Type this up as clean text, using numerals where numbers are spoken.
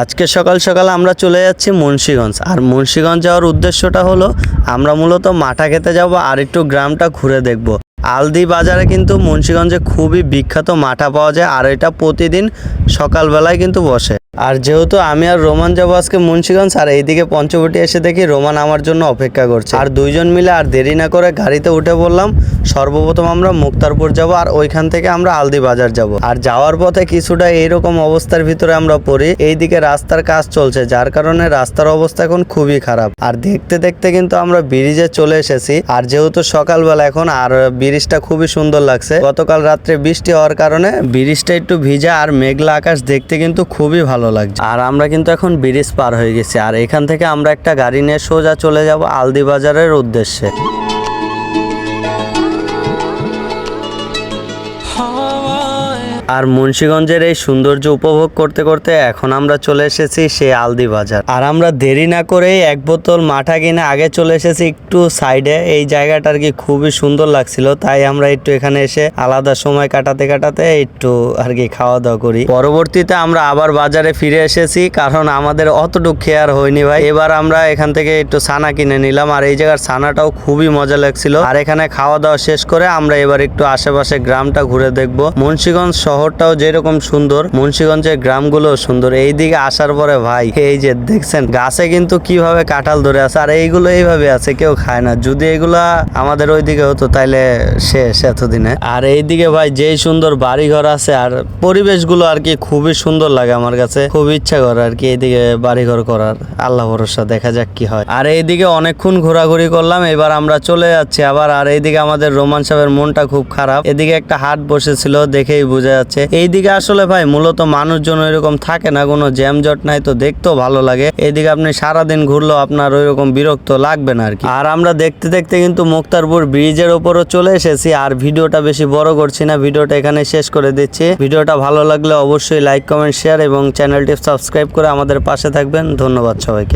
আজকে সকাল সকাল আমরা চলে যাচ্ছি মুন্সিগঞ্জ। আর মুন্সিগঞ্জ যাওয়ার উদ্দেশ্যটা হলো আমরা মূলত মাঠা খেতে যাব আর একটু গ্রামটা ঘুরে দেখব। আলদি বাজারে কিন্তু মুন্সিগঞ্জে খুবই বিখ্যাত মাঠা পাওয়া যায়, আর এটা প্রতিদিন সকালবেলায় কিন্তু বসে। আর যেহেতু আমি আর রোমান যাবো আজকে মুন্সিগঞ্জ, আর এইদিকে পঞ্চবটি এসে দেখি রোমান আমার জন্য অপেক্ষা করছে। আর দুইজন মিলে আর দেরি না করে গাড়িতে উঠে পড়লাম। সর্বপ্রথম আমরা মুক্তারপুর যাব, আর ওইখান থেকে আমরা আলদি বাজার যাব। আর যাওয়ার পথে কিছুটা এইরকম অবস্থার ভিতরে আমরা পড়ি। এইদিকে রাস্তার কাজ চলছে, যার কারণে রাস্তার অবস্থা এখন খুবই খারাপ। আর দেখতে দেখতে কিন্তু আমরা ব্রিজে চলে এসেছি। আর যেহেতু সকালবেলা এখন, আর ব্রিজটা খুবই সুন্দর লাগছে। গতকাল রাত্রে বৃষ্টি হওয়ার কারণে ব্রিজটা একটু ভিজা আর মেঘলা আকাশ দেখতে কিন্তু খুবই ভালো লাগছে। আর আমরা কিন্তু এখন ব্রিজ পার হয়ে গেছি। আর এখান থেকে আমরা একটা গাড়ি নিয়ে সোজা চলে যাব আলদি বাজারের উদ্দেশ্যে। আর মুন্সিগঞ্জের এই সৌন্দর্য উপভোগ করতে করতে এখন আমরা চলে এসেছি সেই আলদি বাজার। আর আমরা দেরি না করে এক বোতল মাঠা কিনে আগে চলে এসেছি একটু সাইডে। এই জায়গাটা আর কি খুবই সুন্দর লাগছিল, তাই আমরা একটু এখানে এসে আলাদা সময় কাটাতে কাটাতে একটু আর কি খাওয়া দাওয়া করি। পরবর্তীতে আমরা আবার বাজারে ফিরে এসেছি, কারণ আমাদের অতটুকু খেয়ার হয়নি ভাই। এবার আমরা এখান থেকে একটু ছানা কিনে নিলাম, আর এই জায়গার ছানাটাও খুবই মজা লাগছিল। আর এখানে খাওয়া দাওয়া শেষ করে আমরা এবার একটু আশেপাশে গ্রামটা ঘুরে দেখবো। মুন্সিগঞ্জ শহরটাও যেরকম সুন্দর, মুন্সিগঞ্জের গ্রামগুলো সুন্দর। এইদিকে আসার পরে ভাই এই যে দেখছেন গাছে কিন্তু কিভাবে কাঁঠাল ধরে আছে, আর এইগুলো এইভাবে আছে, কেউ খায় না। যদি এগুলা আমাদের ওইদিকে হতো তাইলে শেষ এতদিনে। আর এইদিকে ভাই যেই সুন্দর বাড়ি ঘর আছে, আর পরিবেশগুলো আর কি খুবই সুন্দর লাগে আমার কাছে। খুব ইচ্ছা করে আর কি এইদিকে বাড়ি ঘর করার। আল্লাহ ভরসা, দেখা যাক কি হয়। আর এইদিকে অনেকক্ষণ ঘোরাঘুরি করলাম, এবার আমরা চলে যাচ্ছি আবার। আর এইদিকে আমাদের রোমান সাহেবের মনটা খুব খারাপ। এদিকে একটা হাট বসেছিল, দেখেই বোঝা যাচ্ছে। এইদিকে আসলে ভাই মূলত মানুষজন ওইরকম থাকে না, কোনো জ্যামজট নাই, তো দেখতেও ভালো লাগে। এইদিকে আপনি সারাদিন ঘুরলেও আপনার ওইরকম বিরক্ত লাগবে না আর কি। আর আমরা দেখতে দেখতে কিন্তু মুক্তারপুর ব্রিজের উপরও চলে এসেছি। আর ভিডিওটা বেশি বড় করছি না, ভিডিওটা এখানে শেষ করে দিচ্ছি। ভিডিওটা ভালো লাগলে অবশ্যই লাইক, কমেন্ট, শেয়ার এবং চ্যানেলটি সাবস্ক্রাইব করে আমাদের পাশে থাকবেন। ধন্যবাদ সবাইকে।